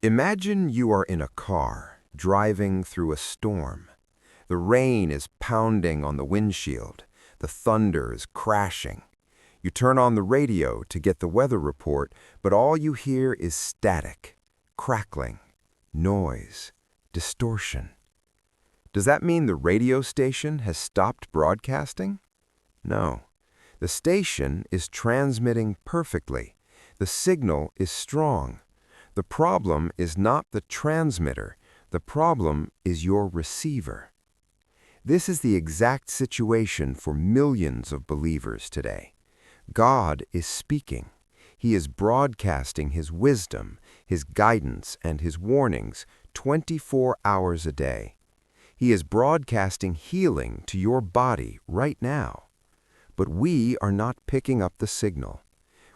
Imagine you are in a car, driving through a storm. The rain is pounding on the windshield. The thunder is crashing. You turn on the radio to get the weather report, but all you hear is static, crackling, noise, distortion. Does that mean the radio station has stopped broadcasting? No. The station is transmitting perfectly. The signal is strong. The problem is not the transmitter. The problem is your receiver. This is the exact situation for millions of believers today. God is speaking. He is broadcasting His wisdom, His guidance, and His warnings 24 hours a day. He is broadcasting healing to your body right now. But we are not picking up the signal.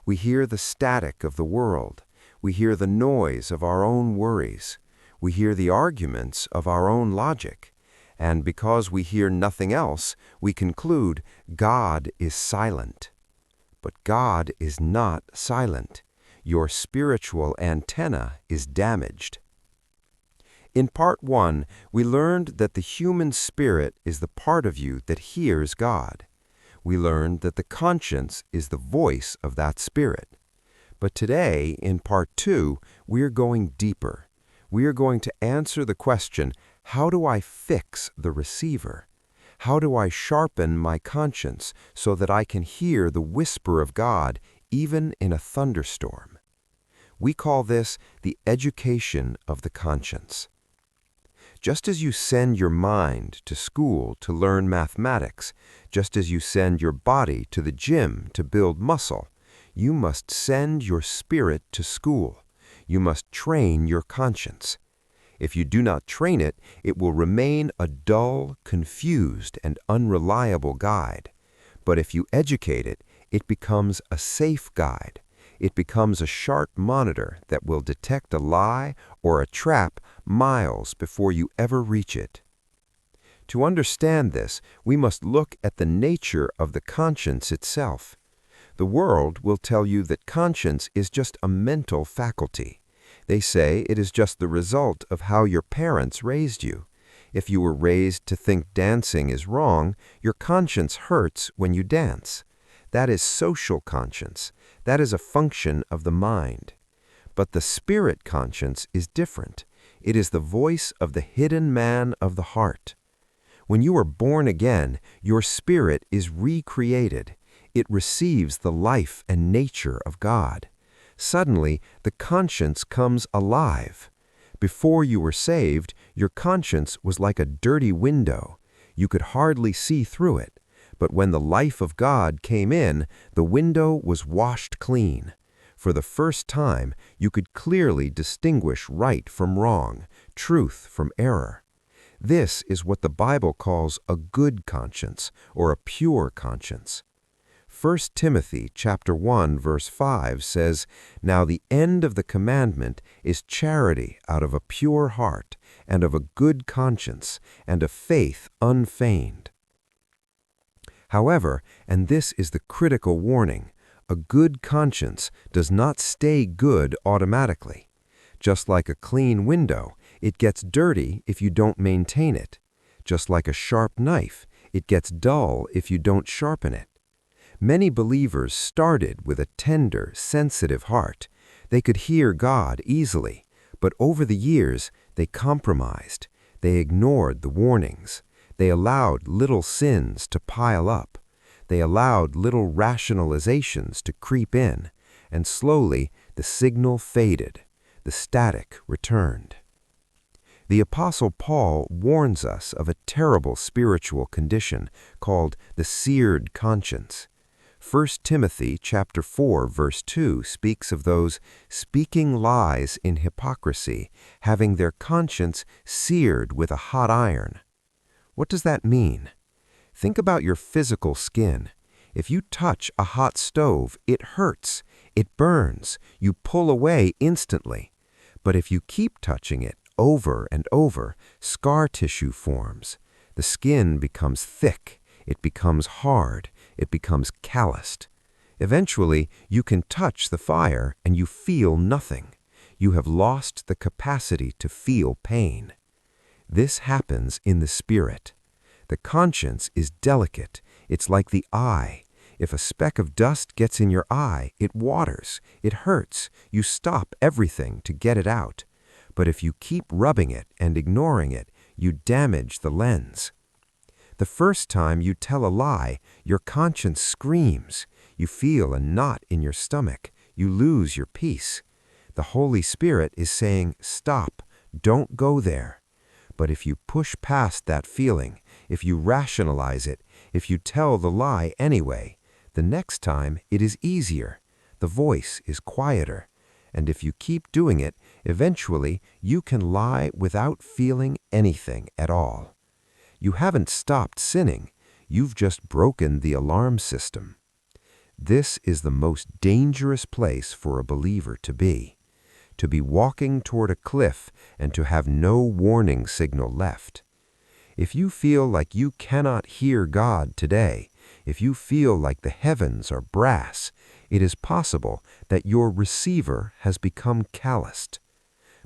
We hear the static of the world. We hear the noise of our own worries. We hear the arguments of our own logic. And because we hear nothing else, we conclude God is silent. But God is not silent. Your spiritual antenna is damaged. In part 1, we learned that the human spirit is the part of you that hears God. We learned that the conscience is the voice of that spirit. But today, in part 2, we are going deeper. We are going to answer the question, how do I fix the receiver? How do I sharpen my conscience so that I can hear the whisper of God even in a thunderstorm? We call this the education of the conscience. Just as you send your mind to school to learn mathematics, just as you send your body to the gym to build muscle, you must send your spirit to school. You must train your conscience. If you do not train it, it will remain a dull, confused, and unreliable guide. But if you educate it, it becomes a safe guide. It becomes a sharp monitor that will detect a lie or a trap miles before you ever reach it. To understand this, we must look at the nature of the conscience itself. The world will tell you that conscience is just a mental faculty. They say it is just the result of how your parents raised you. If you were raised to think dancing is wrong, your conscience hurts when you dance. That is social conscience. That is a function of the mind. But the spirit conscience is different. It is the voice of the hidden man of the heart. When you are born again, your spirit is recreated. It receives the life and nature of God. Suddenly, the conscience comes alive. Before you were saved, your conscience was like a dirty window. You could hardly see through it. But when the life of God came in, the window was washed clean. For the first time, you could clearly distinguish right from wrong, truth from error. This is what the Bible calls a good conscience, or a pure conscience. 1 Timothy chapter 1, verse 5 says, "Now the end of the commandment is charity out of a pure heart, and of a good conscience, and a faith unfeigned." However, and this is the critical warning, a good conscience does not stay good automatically. Just like a clean window, it gets dirty if you don't maintain it. Just like a sharp knife, it gets dull if you don't sharpen it. Many believers started with a tender, sensitive heart. They could hear God easily, but over the years, they compromised. They ignored the warnings. They allowed little sins to pile up. They allowed little rationalizations to creep in, and slowly the signal faded. The static returned. The Apostle Paul warns us of a terrible spiritual condition called the seared conscience. 1 Timothy chapter 4, verse 2 speaks of those speaking lies in hypocrisy, having their conscience seared with a hot iron. What does that mean? Think about your physical skin. If you touch a hot stove, it hurts, it burns, you pull away instantly. But if you keep touching it over and over, scar tissue forms. The skin becomes thick, it becomes hard, it becomes calloused. Eventually, you can touch the fire and you feel nothing. You have lost the capacity to feel pain. This happens in the spirit. The conscience is delicate. It's like the eye. If a speck of dust gets in your eye, it waters, it hurts. You stop everything to get it out. But if you keep rubbing it and ignoring it, you damage the lens. The first time you tell a lie, your conscience screams. You feel a knot in your stomach. You lose your peace. The Holy Spirit is saying, stop, don't go there. But if you push past that feeling, if you rationalize it, if you tell the lie anyway, the next time it is easier. The voice is quieter. And if you keep doing it, eventually you can lie without feeling anything at all. You haven't stopped sinning. You've just broken the alarm system. This is the most dangerous place for a believer to be walking toward a cliff and to have no warning signal left. If you feel like you cannot hear God today, if you feel like the heavens are brass, it is possible that your receiver has become calloused.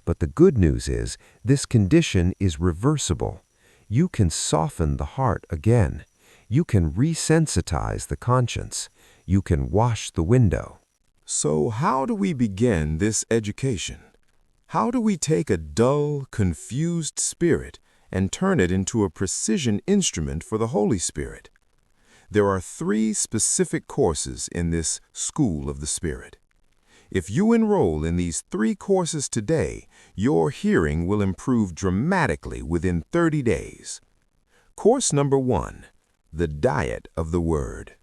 But the good news is, this condition is reversible. You can soften the heart again. You can resensitize the conscience. You can wash the window. So how do we begin this education? How do we take a dull, confused spirit and turn it into a precision instrument for the Holy Spirit? There are 3 specific courses in this School of the Spirit. If you enroll in these 3 courses today, your hearing will improve dramatically within 30 days. Course number 1, the diet of the Word.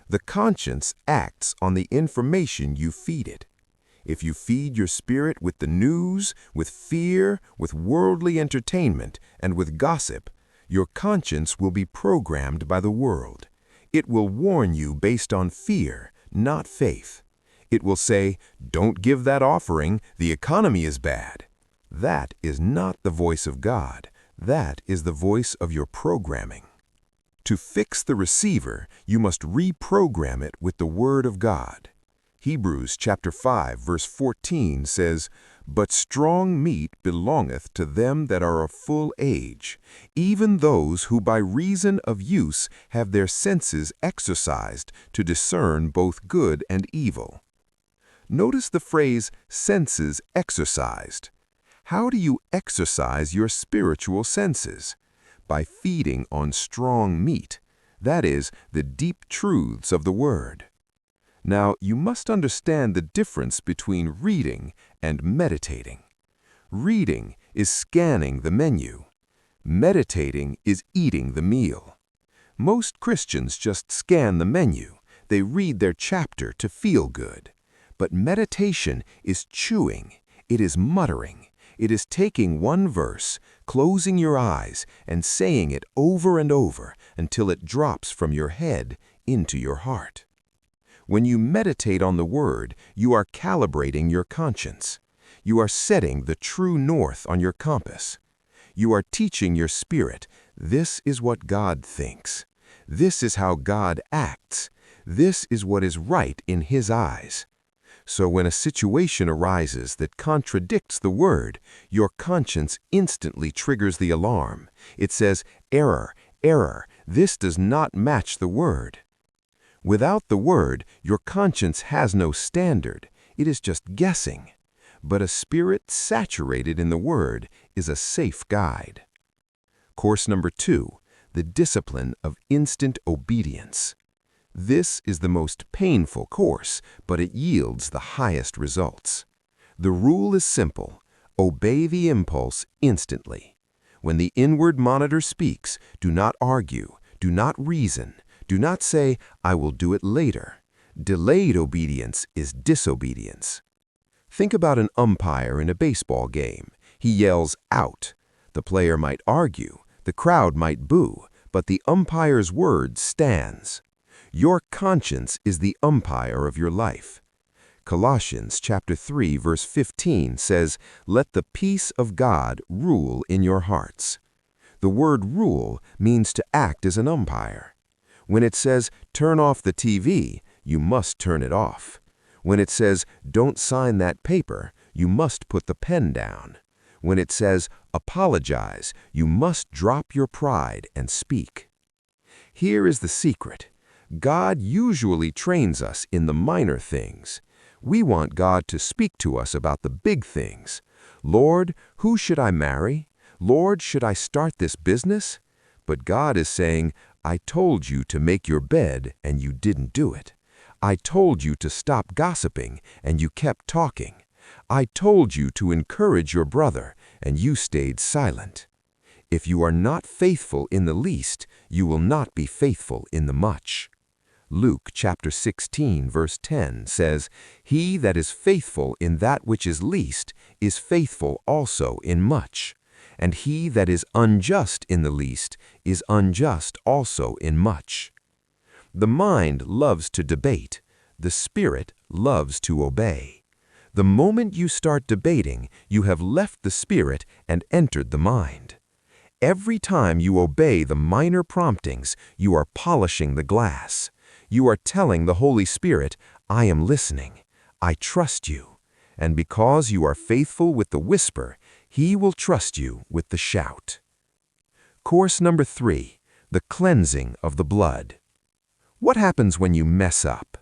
The conscience acts on the information you feed it. If you feed your spirit with the news, with fear, with worldly entertainment, and with gossip, your conscience will be programmed by the world. It will warn you based on fear, not faith. It will say, don't give that offering, the economy is bad. That is not the voice of God. That is the voice of your programming. To fix the receiver, you must reprogram it with the Word of God. Hebrews chapter 5, verse 14 says, "But strong meat belongeth to them that are of full age, even those who by reason of use have their senses exercised to discern both good and evil." Notice the phrase, senses exercised. How do you exercise your spiritual senses? By feeding on strong meat, that is, the deep truths of the Word. Now, you must understand the difference between reading and meditating. Reading is scanning the menu. Meditating is eating the meal. Most Christians just scan the menu. They read their chapter to feel good. But meditation is chewing. It is muttering. It is taking one verse, closing your eyes, and saying it over and over until it drops from your head into your heart. When you meditate on the Word, you are calibrating your conscience. You are setting the true north on your compass. You are teaching your spirit, this is what God thinks. This is how God acts. This is what is right in His eyes. So when a situation arises that contradicts the Word, your conscience instantly triggers the alarm. It says, error, error, this does not match the Word. Without the Word, your conscience has no standard. It is just guessing. But a spirit saturated in the Word is a safe guide. Course number 2, the discipline of instant obedience. This is the most painful course, but it yields the highest results. The rule is simple. Obey the impulse instantly. When the inward monitor speaks, do not argue, do not reason, do not say, I will do it later. Delayed obedience is disobedience. Think about an umpire in a baseball game. He yells, out. The player might argue, the crowd might boo, but the umpire's word stands. Your conscience is the umpire of your life. Colossians chapter 3, verse 15 says, let the peace of God rule in your hearts. The word rule means to act as an umpire. When it says, turn off the TV, you must turn it off. When it says, "Don't sign that paper," you must put the pen down. When it says, "Apologize," you must drop your pride and speak. Here is the secret. God usually trains us in the minor things. We want God to speak to us about the big things. Lord, who should I marry? Lord, should I start this business? But God is saying, I told you to make your bed and you didn't do it. I told you to stop gossiping and you kept talking. I told you to encourage your brother and you stayed silent. If you are not faithful in the least, you will not be faithful in the much. Luke chapter 16 verse 10 says, "He that is faithful in that which is least is faithful also in much, and he that is unjust in the least is unjust also in much." The mind loves to debate. The spirit loves to obey. The moment you start debating, you have left the spirit and entered the mind. Every time you obey the minor promptings, you are polishing the glass. You are telling the Holy Spirit, I am listening. I trust you. And because you are faithful with the whisper, He will trust you with the shout. Course number 3, the cleansing of the blood. What happens when you mess up?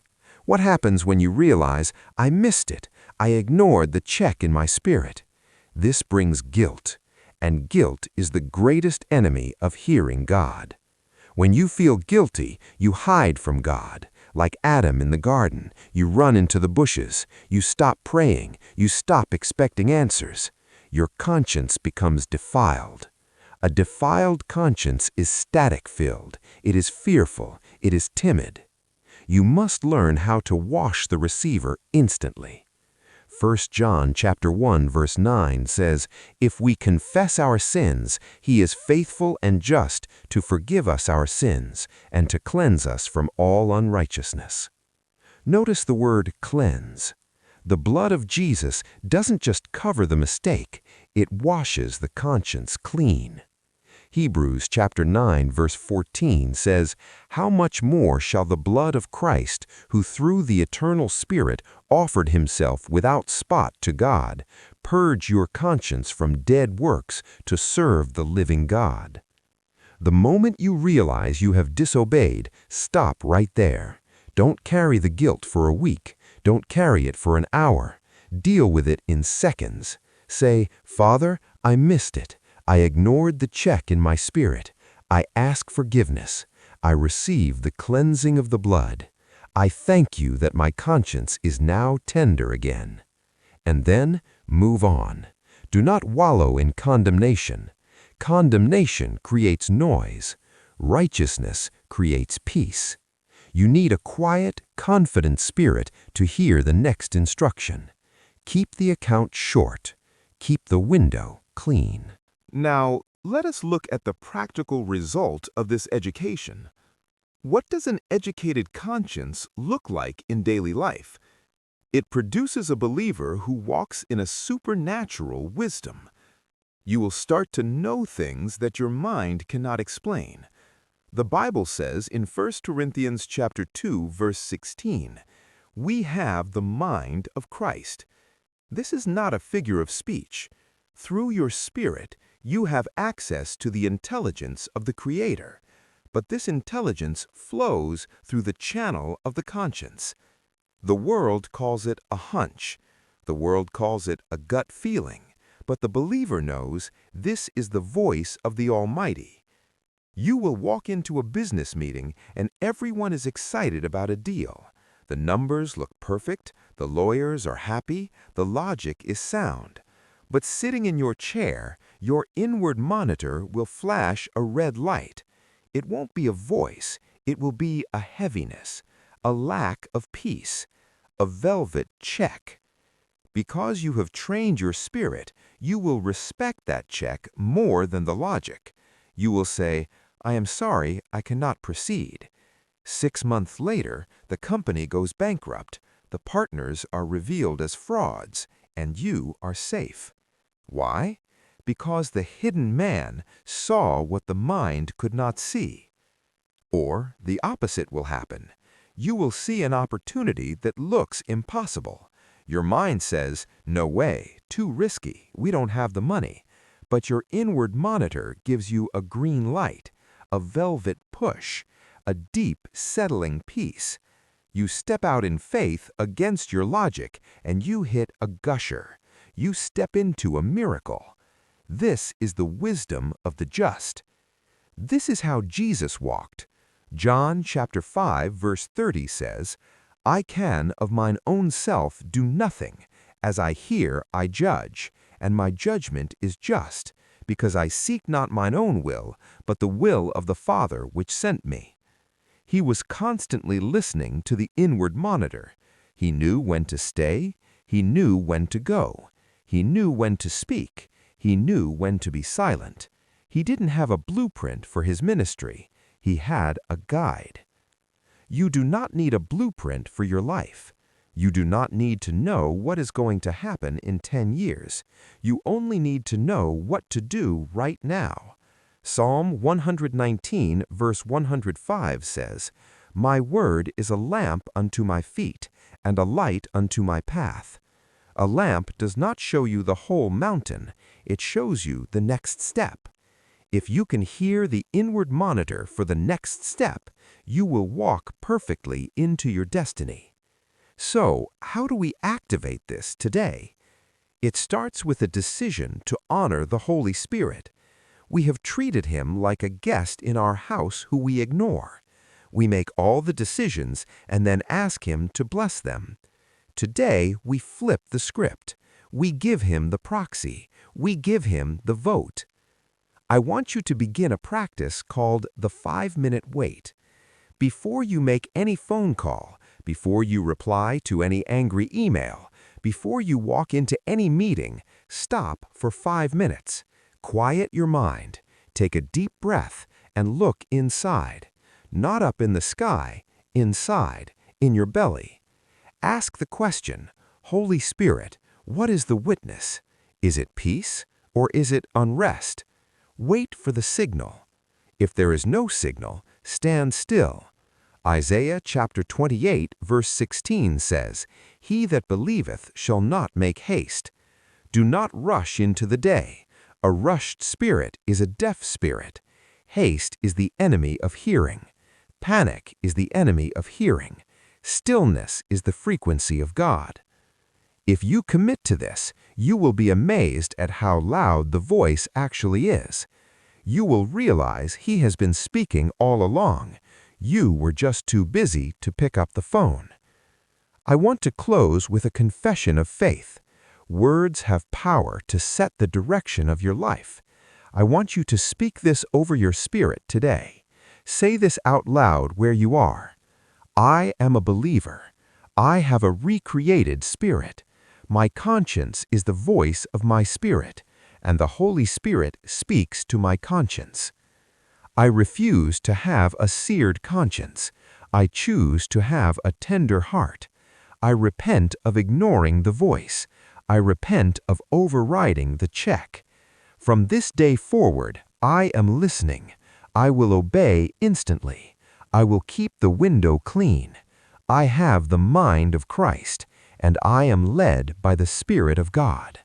What happens when you realize, I missed it, I ignored the check in my spirit? This brings guilt, and guilt is the greatest enemy of hearing God. When you feel guilty, you hide from God. Like Adam in the garden, you run into the bushes, you stop praying, you stop expecting answers. Your conscience becomes defiled. A defiled conscience is static-filled, it is fearful, it is timid. You must learn how to wash the receiver instantly. 1 John chapter 1 verse 9 says, "If we confess our sins, He is faithful and just to forgive us our sins and to cleanse us from all unrighteousness." Notice the word cleanse. The blood of Jesus doesn't just cover the mistake, it washes the conscience clean. Hebrews chapter 9 verse 14 says, "How much more shall the blood of Christ, who through the eternal Spirit offered Himself without spot to God, purge your conscience from dead works to serve the living God?" The moment you realize you have disobeyed, stop right there. Don't carry the guilt for a week. Don't carry it for an hour. Deal with it in seconds. Say, "Father, I missed it. I ignored the check in my spirit. I ask forgiveness. I receive the cleansing of the blood. I thank you that my conscience is now tender again." And then move on. Do not wallow in condemnation. Condemnation creates noise. Righteousness creates peace. You need a quiet, confident spirit to hear the next instruction. Keep the account short. Keep the window clean. Now, let us look at the practical result of this education. What does an educated conscience look like in daily life? It produces a believer who walks in a supernatural wisdom. You will start to know things that your mind cannot explain. The Bible says in 1 Corinthians chapter 2, verse 16, "We have the mind of Christ." This is not a figure of speech. Through your spirit, you have access to the intelligence of the Creator, but this intelligence flows through the channel of the conscience. The world calls it a hunch. The world calls it a gut feeling, but the believer knows this is the voice of the Almighty. You will walk into a business meeting and everyone is excited about a deal. The numbers look perfect, the lawyers are happy, the logic is sound. But sitting in your chair, your inward monitor will flash a red light. It won't be a voice, it will be a heaviness, a lack of peace, a velvet check. Because you have trained your spirit, you will respect that check more than the logic. You will say, "I am sorry, I cannot proceed." 6 months later, the company goes bankrupt, the partners are revealed as frauds, and you are safe. Why? Because the hidden man saw what the mind could not see. Or the opposite will happen. You will see an opportunity that looks impossible. Your mind says, "No way, too risky, we don't have the money." But your inward monitor gives you a green light, a velvet push, a deep, settling peace. You step out in faith against your logic, and you hit a gusher. You step into a miracle. This is the wisdom of the just. This is how Jesus walked. John chapter 5, verse 30 says, "I can of mine own self do nothing. As I hear, I judge, and my judgment is just, because I seek not mine own will, but the will of the Father which sent me." He was constantly listening to the inward monitor. He knew when to stay. He knew when to go. He knew when to speak. He knew when to be silent. He didn't have a blueprint for his ministry. He had a guide. You do not need a blueprint for your life. You do not need to know what is going to happen in 10 years. You only need to know what to do right now. Psalm 119, verse 105 says, "My word is a lamp unto my feet, and a light unto my path." A lamp does not show you the whole mountain. It shows you the next step. If you can hear the inward monitor for the next step, you will walk perfectly into your destiny. So, how do we activate this today? It starts with a decision to honor the Holy Spirit. We have treated him like a guest in our house who we ignore. We make all the decisions and then ask him to bless them. Today, we flip the script. We give him the proxy. We give him the vote. I want you to begin a practice called the 5-minute wait. Before you make any phone call, before you reply to any angry email, before you walk into any meeting, stop for 5 minutes. Quiet your mind, take a deep breath, and look inside. Not up in the sky, inside, in your belly. Ask the question, "Holy Spirit, what is the witness? Is it peace or is it unrest?" Wait for the signal. If there is no signal, stand still. Isaiah chapter 28, verse 16 says, "He that believeth shall not make haste." Do not rush into the day. A rushed spirit is a deaf spirit. Haste is the enemy of hearing. Panic is the enemy of hearing. Stillness is the frequency of God. If you commit to this, you will be amazed at how loud the voice actually is. You will realize he has been speaking all along. You were just too busy to pick up the phone. I want to close with a confession of faith. Words have power to set the direction of your life. I want you to speak this over your spirit today. Say this out loud where you are. I am a believer. I have a recreated spirit. My conscience is the voice of my spirit, and the Holy Spirit speaks to my conscience. I refuse to have a seared conscience. I choose to have a tender heart. I repent of ignoring the voice. I repent of overriding the check. From this day forward, I am listening. I will obey instantly. I will keep the window clean. I have the mind of Christ, and I am led by the Spirit of God.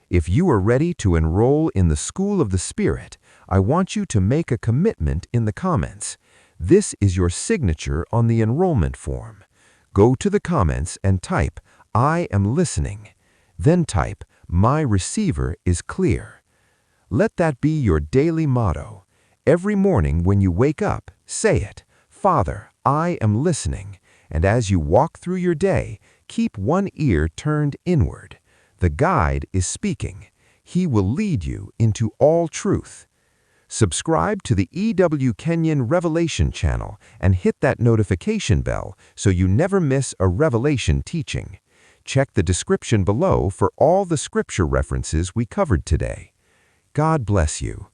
If you are ready to enroll in the School of the Spirit, I want you to make a commitment in the comments. This is your signature on the enrollment form. Go to the comments and type, "I am listening." Then type, "My receiver is clear." Let that be your daily motto. Every morning when you wake up, say it, "Father, I am listening." And as you walk through your day, keep one ear turned inward. The guide is speaking. He will lead you into all truth. Subscribe to the E.W. Kenyon Revelation channel and hit that notification bell so you never miss a Revelation teaching. Check the description below for all the scripture references we covered today. God bless you.